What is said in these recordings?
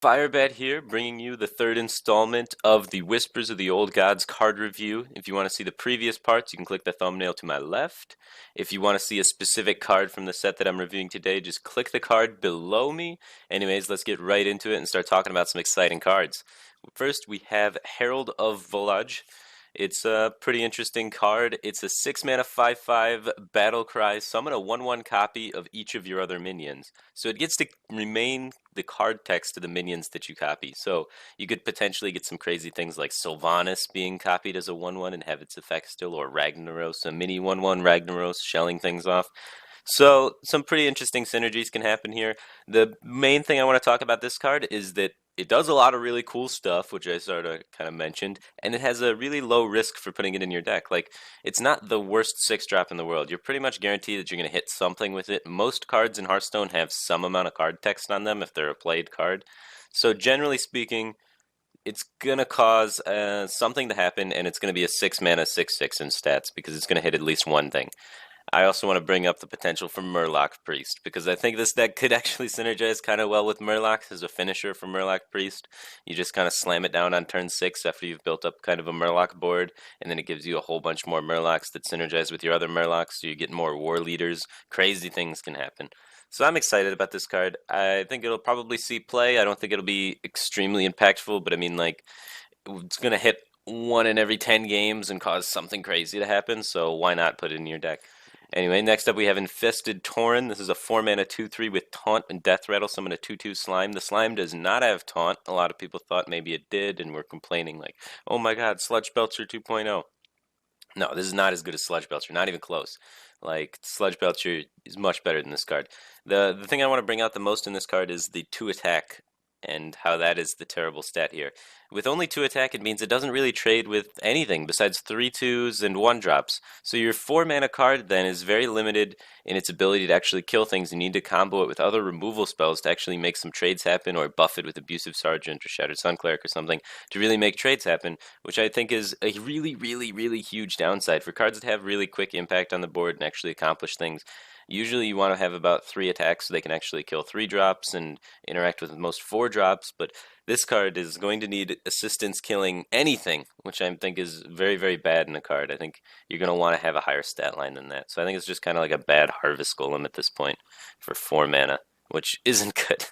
Firebat here, bringing you the third installment of the Whispers of the Old Gods card review. If you want to see the previous parts, you can click the thumbnail to my left. If you want to see a specific card from the set that I'm reviewing today, just click the card below me. Anyways, let's get right into it and start talking about some exciting cards. First, we have Herald of Vilage. It's a pretty interesting card. It's a 6-mana 5/5 battle cry. Summon a 1/1 copy of each of your other minions. So it gets to remain the card text to the minions that you copy. So you could potentially get some crazy things like Sylvanas being copied as a 1/1 and have its effect still, or Ragnaros, a mini 1/1 Ragnaros shelling things off. So some pretty interesting synergies can happen here. The main thing I want to talk about this card is that it does a lot of really cool stuff, which I sort of kind of mentioned, and it has a really low risk for putting it in your deck. Like, it's not the worst 6-drop in the world. You're pretty much guaranteed that you're going to hit something with it. Most cards in Hearthstone have some amount of card text on them if they're a played card. So generally speaking, it's going to cause something to happen, and it's going to be a 6-mana 6/6 in stats, because it's going to hit at least one thing. I also want to bring up the potential for Murloc Priest, because I think this deck could actually synergize kind of well with Murloc as a finisher for Murloc Priest. You just kind of slam it down on turn 6 after you've built up kind of a Murloc board, and then it gives you a whole bunch more Murlocs that synergize with your other Murlocs, so you get more War Leaders. Crazy things can happen. So I'm excited about this card. I think it'll probably see play. I don't think it'll be extremely impactful, but I mean, like, it's going to hit 1 in every 10 games and cause something crazy to happen, so why not put it in your deck? Anyway, next up we have Infested Turin. This is a 4-mana 2/3 with Taunt and Death Rattle. Summon a 2/2 Slime. The Slime does not have Taunt. A lot of people thought maybe it did and were complaining like, oh my god, Sludge Belcher 2.0. No, this is not as good as Sludge Belcher, not even close. Like, Sludge Belcher is much better than this card. The thing I want to bring out the most in this card is the 2 attack and how that is the terrible stat here. With only 2 attack, it means it doesn't really trade with anything besides 3/2s and 1-drops. So your 4-mana card then is very limited in its ability to actually kill things. You need to combo it with other removal spells to actually make some trades happen, or buff it with Abusive Sergeant or Shattered Sun Cleric or something to really make trades happen, which I think is a really, really, really huge downside for cards that have really quick impact on the board and actually accomplish things. Usually you want to have about 3 attacks so they can actually kill 3-drops and interact with most 4-drops, but this card is going to need assistance killing anything, which I think is very, very bad in a card. I think you're going to want to have a higher stat line than that. So I think it's just kind of like a bad Harvest Golem at this point for 4 mana, which isn't good.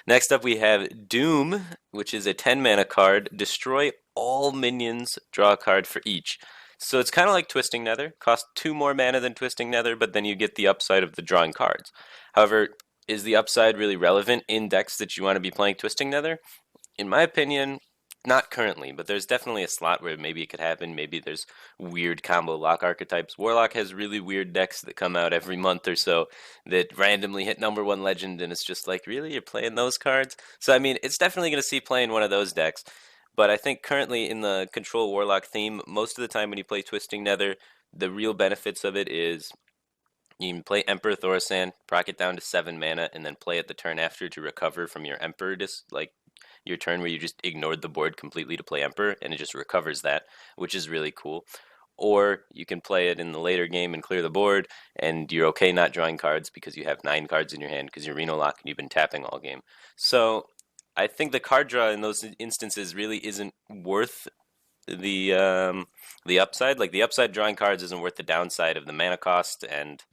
Next up we have Doom, which is a 10-mana card. Destroy all minions, draw a card for each. So it's kind of like Twisting Nether. Costs 2 more mana than Twisting Nether, but then you get the upside of the drawing cards. However, is the upside really relevant in decks that you want to be playing Twisting Nether? In my opinion, not currently, but there's definitely a slot where maybe it could happen. Maybe there's weird combo lock archetypes. Warlock has really weird decks that come out every month or so that randomly hit #1 legend, and it's just like, really? You're playing those cards? So, I mean, it's definitely going to see play in one of those decks. But I think currently in the Control Warlock theme, most of the time when you play Twisting Nether, the real benefits of it is you can play Emperor Thaurissan, proc it down to 7 mana, and then play it the turn after to recover from your Emperor, like your turn where you just ignored the board completely to play Emperor, and it just recovers that, which is really cool. Or you can play it in the later game and clear the board, and you're okay not drawing cards because you have 9 cards in your hand because you're Reno Lock and you've been tapping all game. So I think the card draw in those instances really isn't worth the upside. Like, the upside drawing cards isn't worth the downside of the mana cost, and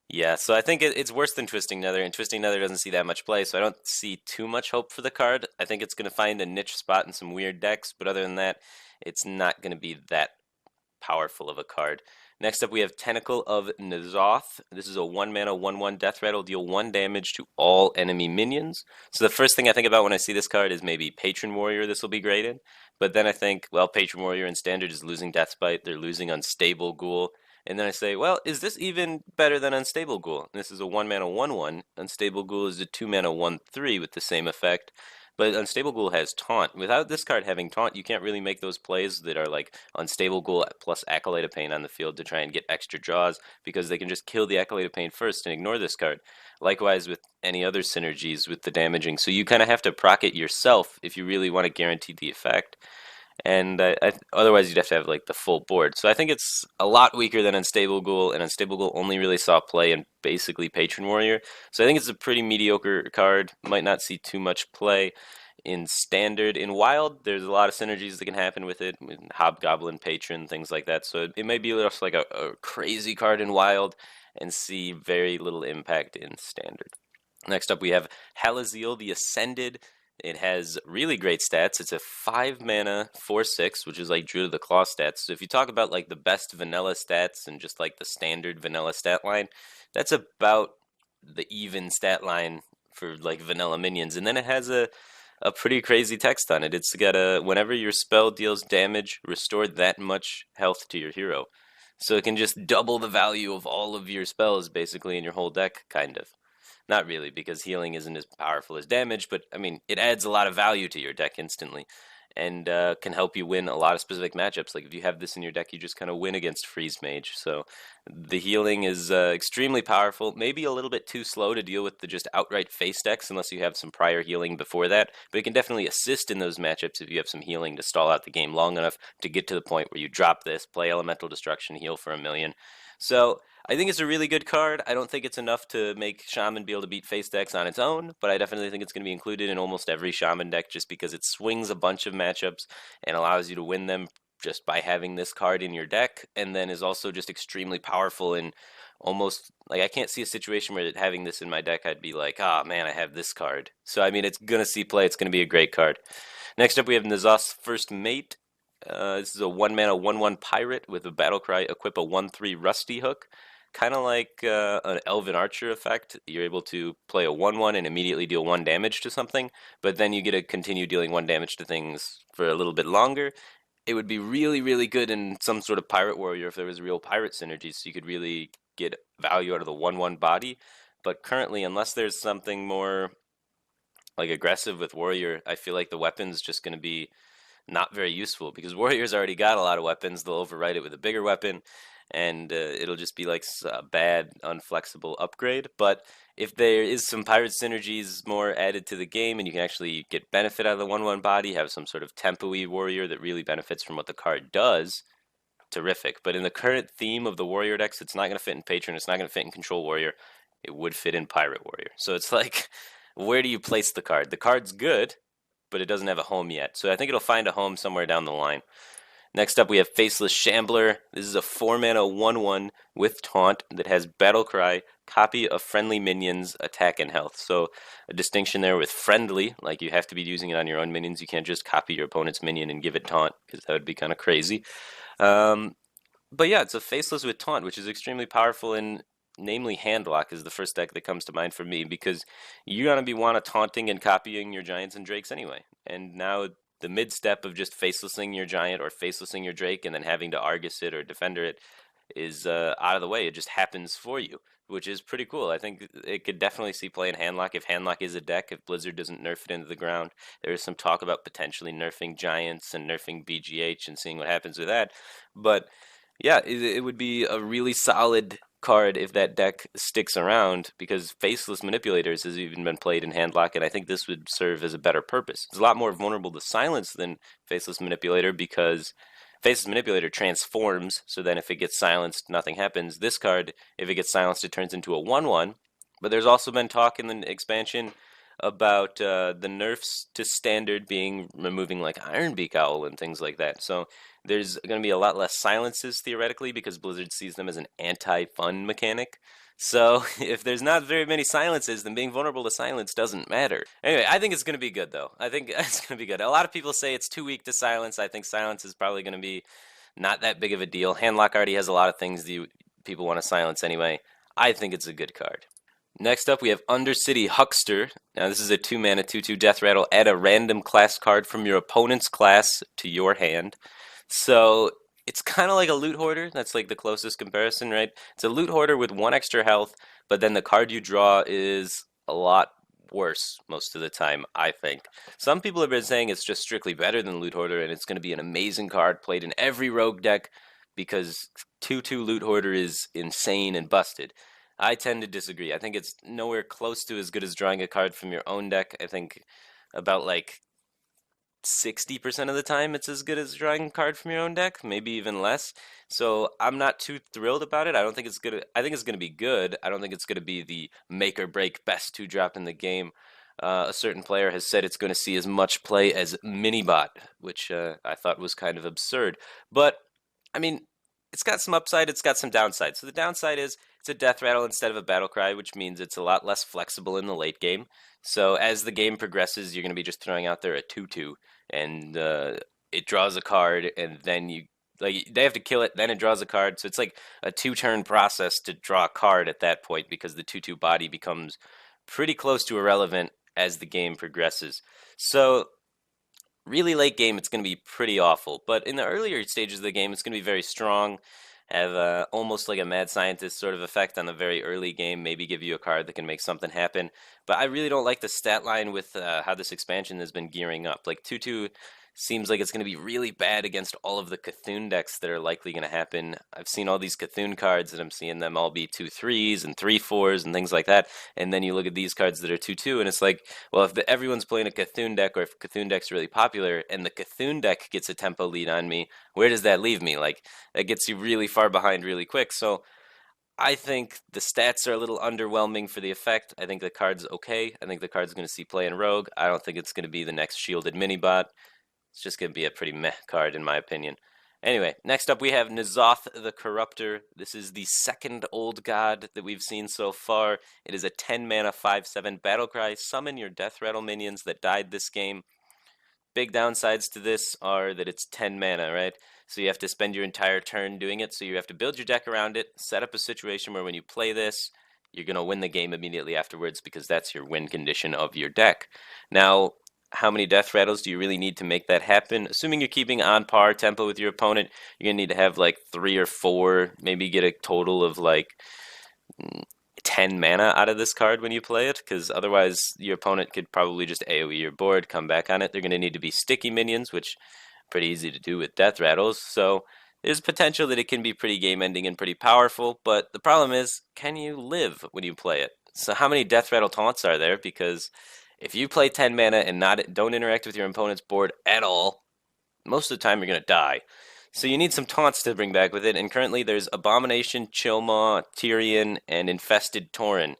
yeah, so I think it's worse than Twisting Nether, and Twisting Nether doesn't see that much play, so I don't see too much hope for the card. I think it's going to find a niche spot in some weird decks, but other than that, it's not going to be that powerful of a card. Next up we have Tentacle of Nazar. This is a 1-mana 1/1 Death Rattle. Deal 1 damage to all enemy minions. So the first thing I think about when I see this card is maybe Patron Warrior this will be graded. But then I think, well, Patron Warrior in Standard is losing Deathbite. They're losing Unstable Ghoul. And then I say, well, is this even better than Unstable Ghoul? This is a 1-mana 1/1. Unstable Ghoul is a 2-mana 1/3 with the same effect. But Unstable Ghoul has Taunt. Without this card having Taunt, you can't really make those plays that are like Unstable Ghoul plus Acolyte of Pain on the field to try and get extra draws, because they can just kill the Acolyte of Pain first and ignore this card. Likewise with any other synergies with the damaging. So you kind of have to proc it yourself if you really want to guarantee the effect. and otherwise you'd have to have like the full board. So I think it's a lot weaker than Unstable Ghoul, and Unstable Ghoul only really saw play in basically Patron Warrior. So I think it's a pretty mediocre card. Might not see too much play in Standard. In Wild, there's a lot of synergies that can happen with it, with Hobgoblin, Patron, things like that. So it may be just like a crazy card in Wild and see very little impact in Standard. Next up, we have Hallows, the Ascended. It has really great stats. It's a 5 mana 4/6, which is like Druid of the Claw stats. So if you talk about like the best vanilla stats and just like the standard vanilla stat line, that's about the even stat line for like vanilla minions. And then it has a pretty crazy text on it. It's got a whenever your spell deals damage, restore that much health to your hero. So it can just double the value of all of your spells basically in your whole deck, kind of. Not really, because healing isn't as powerful as damage, but I mean, it adds a lot of value to your deck instantly and can help you win a lot of specific matchups. Like if you have this in your deck, you just kind of win against Freeze Mage. So the healing is extremely powerful, maybe a little bit too slow to deal with the just outright face decks unless you have some prior healing before that, but it can definitely assist in those matchups if you have some healing to stall out the game long enough to get to the point where you drop this, play Elemental Destruction, heal for 1,000,000. So I think it's a really good card. I don't think it's enough to make Shaman be able to beat face decks on its own, but I definitely think it's going to be included in almost every Shaman deck just because it swings a bunch of matchups and allows you to win them just by having this card in your deck, and then is also just extremely powerful in almost like I can't see a situation where having this in my deck I'd be like, ah, oh, man, I have this card. So I mean, it's going to see play. It's going to be a great card. Next up, we have Nazar's First Mate. This is a 1 mana 1/1 pirate with a battle cry. Equip a 1/3 Rusty Hook. Kind of like an Elven Archer effect. You're able to play a 1/1 and immediately deal 1 damage to something, but then you get to continue dealing 1 damage to things for a little bit longer. It would be really, really good in some sort of Pirate Warrior if there was real pirate synergies, so you could really get value out of the 1/1 body. But currently, unless there's something more like aggressive with Warrior, I feel like the weapon's just going to be not very useful because Warrior's already got a lot of weapons. They'll overwrite it with a bigger weapon, and it'll just be like a bad, unflexible upgrade. But if there is some pirate synergies more added to the game, and you can actually get benefit out of the 1/1 body, have some sort of tempo-y warrior that really benefits from what the card does, terrific. But in the current theme of the warrior decks, it's not going to fit in Patron. It's not going to fit in Control Warrior. It would fit in Pirate Warrior. So it's like, where do you place the card? The card's good, but it doesn't have a home yet. So I think it'll find a home somewhere down the line. Next up, we have Faceless Shambler. This is a 4 mana 1/1 with Taunt that has Battle Cry, copy of friendly minions, attack, and health. So a distinction there with friendly, like you have to be using it on your own minions. You can't just copy your opponent's minion and give it Taunt, because that would be kind of crazy. But yeah, it's a Faceless with Taunt, which is extremely powerful in, namely Handlock is the first deck that comes to mind for me, because you're going to be taunting and copying your Giants and Drakes anyway. And now the mid step of just facelessing your Giant or facelessing your Drake and then having to Argus it or Defender it is out of the way. It just happens for you, which is pretty cool. I think it could definitely see play in Handlock if Handlock is a deck, if Blizzard doesn't nerf it into the ground. There is some talk about potentially nerfing Giants and nerfing BGH and seeing what happens with that. But yeah, it would be a really solid card if that deck sticks around, because Faceless Manipulators has even been played in Handlock, and I think this would serve as a better purpose. It's a lot more vulnerable to silence than Faceless Manipulator, because Faceless Manipulator transforms, so then if it gets silenced, nothing happens. This card, if it gets silenced, it turns into a 1/1, but there's also been talk in the expansion about the nerfs to Standard being removing like Ironbeak Owl and things like that. So there's going to be a lot less silences theoretically because Blizzard sees them as an anti-fun mechanic. So if there's not very many silences, then being vulnerable to silence doesn't matter. Anyway, I think it's going to be good though. I think it's going to be good. A lot of people say it's too weak to silence. I think silence is probably going to be not that big of a deal. Handlock already has a lot of things that people want to silence anyway. I think it's a good card. Next up, we have Undercity Huckster. Now, this is a 2 mana 2/2 Death Rattle. Add a random class card from your opponent's class to your hand. So it's kind of like a Loot Hoarder. That's like the closest comparison, right? It's a Loot Hoarder with 1 extra health, but then the card you draw is a lot worse most of the time, I think. Some people have been saying it's just strictly better than Loot Hoarder, and it's going to be an amazing card played in every rogue deck because 2/2 Loot Hoarder is insane and busted. I tend to disagree. I think it's nowhere close to as good as drawing a card from your own deck. I think about like 60% of the time it's as good as drawing a card from your own deck, maybe even less. So I'm not too thrilled about it. I don't think it's gonna. I think it's gonna be good. I don't think it's gonna be the make or break best 2-drop in the game. A certain player has said it's going to see as much play as Minibot, which I thought was kind of absurd. But I mean, it's got some upside. It's got some downside. So the downside is it's a death rattle instead of a battle cry, which means it's a lot less flexible in the late game. So as the game progresses, you're going to be just throwing out there a 2/2, and it draws a card, and then they have to kill it, then it draws a card. So it's like a 2-turn process to draw a card at that point because the 2/2 body becomes pretty close to irrelevant as the game progresses. So really late game, it's going to be pretty awful. But in the earlier stages of the game, it's going to be very strong. Have almost like a mad scientist sort of effect on the very early game. Maybe give you a card that can make something happen. But I really don't like the stat line with how this expansion has been gearing up. Like 2/2 seems like it's going to be really bad against all of the Cthulhu decks that are likely going to happen. I've seen all these Cthulhu cards, and I'm seeing them all be 2/3s and 3/4s and things like that. And then you look at these cards that are 2/2, and it's like, well, if everyone's playing a Cthulhu deck, or if Cthulhu deck's really popular, and the Cthulhu deck gets a tempo lead on me, where does that leave me? Like, that gets you really far behind really quick. So I think the stats are a little underwhelming for the effect. I think the card's okay. I think the card's going to see play in Rogue. I don't think it's going to be the next shielded minibot. It's just going to be a pretty meh card in my opinion. Anyway, next up we have N'Zoth the Corruptor. This is the second old god that we've seen so far. It is a 10 mana 5/7 battlecry. Summon your death rattle minions that died this game. Big downsides to this are that it's 10 mana, right? So you have to spend your entire turn doing it. So you have to build your deck around it, set up a situation where when you play this, you're going to win the game immediately afterwards because that's your win condition of your deck. Now, how many death rattles do you really need to make that happen? Assuming you're keeping on par tempo with your opponent, you're going to need to have like 3 or 4, maybe get a total of like 10 mana out of this card when you play it, because otherwise your opponent could probably just AoE your board, come back on it. They're going to need to be sticky minions, which pretty easy to do with death rattles. So there's potential that it can be pretty game ending and pretty powerful, but the problem is, can you live when you play it? So how many death rattle taunts are there? Because if you play 10 mana and don't interact with your opponent's board at all, most of the time you're going to die. So you need some taunts to bring back with it, and currently there's Abomination, Chillmaw, Tyrion, and Infested Turin.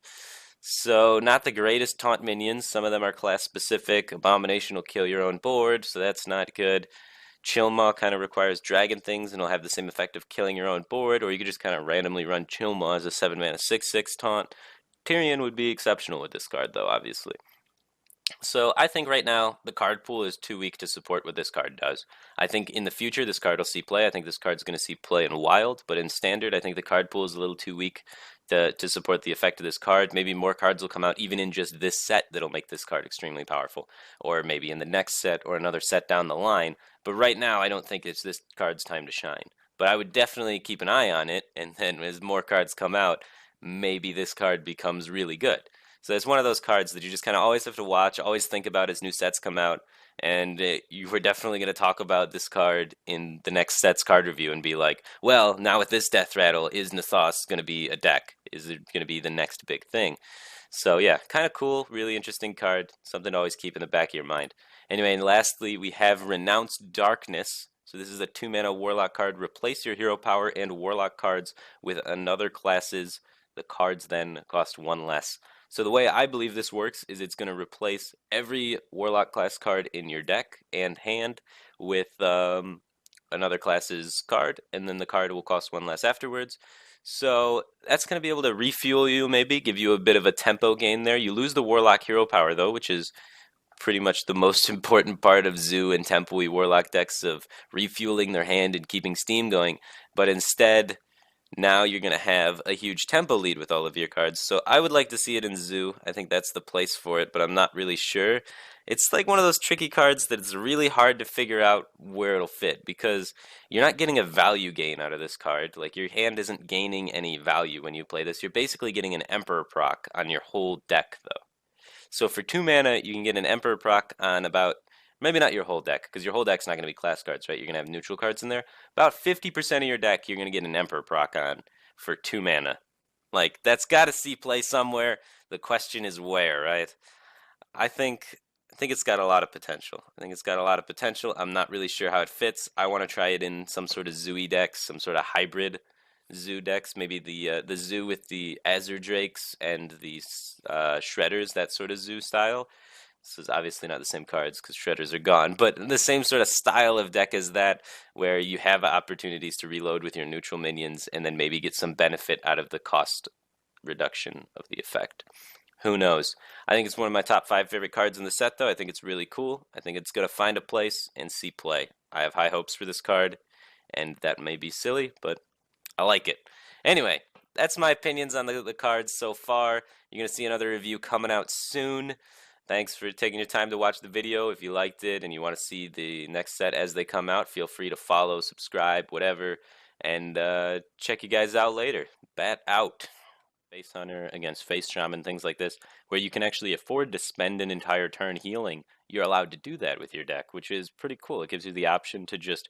So not the greatest taunt minions. Some of them are class specific. Abomination will kill your own board, so that's not good. Chillmaw kind of requires dragon things, and it'll have the same effect of killing your own board, or you could just kind of randomly run Chillmaw as a 7 mana 6/6 taunt. Tyrion would be exceptional with this card, though, obviously. So I think right now the card pool is too weak to support what this card does. I think in the future this card will see play. I think this card's going to see play in Wild, but in Standard I think the card pool is a little too weak to support the effect of this card. Maybe more cards will come out even in just this set that'll make this card extremely powerful, or maybe in the next set or another set down the line. But right now I don't think it's this card's time to shine. But I would definitely keep an eye on it, and then as more cards come out, maybe this card becomes really good. So it's one of those cards that you just kind of always have to watch, always think about as new sets come out. And you were definitely going to talk about this card in the next set's card review and be like, well, now with this death rattle, is N'Zoth going to be a deck? Is it going to be the next big thing? So yeah, kind of cool, really interesting card, something to always keep in the back of your mind. Anyway, and lastly, we have Renounced Darkness. So this is a 2 mana Warlock card. Replace your hero power and Warlock cards with another class's. The cards then cost 1 less. So the way I believe this works is it's going to replace every Warlock class card in your deck and hand with another class's card, and then the card will cost 1 less afterwards. So that's going to be able to refuel you, maybe, give you a bit of a tempo gain there. You lose the Warlock hero power, though, which is pretty much the most important part of Zoo and Tempo-y Warlock decks, of refueling their hand and keeping steam going. But instead, now you're going to have a huge tempo lead with all of your cards. So I would like to see it in Zoo. I think that's the place for it, but I'm not really sure. It's like one of those tricky cards that it's really hard to figure out where it'll fit, because you're not getting a value gain out of this card. Like, your hand isn't gaining any value when you play this. You're basically getting an Emperor proc on your whole deck, though. So for 2 mana, you can get an Emperor proc on about, maybe not your whole deck, because your whole deck's not going to be class cards, right? You're going to have neutral cards in there. About 50% of your deck, you're going to get an Emperor proc on for 2 mana. Like, that's got to see play somewhere. The question is where, right? I think I think it's got a lot of potential. I think it's got a lot of potential. I'm not really sure how it fits. I want to try it in some sort of Zooey decks, some sort of hybrid Zoo decks. Maybe the Zoo with the Azure Drakes and the Shredders, that sort of Zoo style. This is obviously not the same cards because Shredders are gone, but the same sort of style of deck as that, where you have opportunities to reload with your neutral minions and then maybe get some benefit out of the cost reduction of the effect. Who knows? I think it's one of my top 5 favorite cards in the set, though. I think it's really cool. I think it's going to find a place and see play. I have high hopes for this card, and that may be silly, but I like it. Anyway, that's my opinions on the cards so far. You're going to see another review coming out soon. Thanks for taking your time to watch the video. If you liked it and you want to see the next set as they come out, feel free to follow, subscribe, whatever, and check you guys out later. Bat out. Face Hunter against Face Shaman, things like this, where you can actually afford to spend an entire turn healing. You're allowed to do that with your deck, which is pretty cool. It gives you the option to just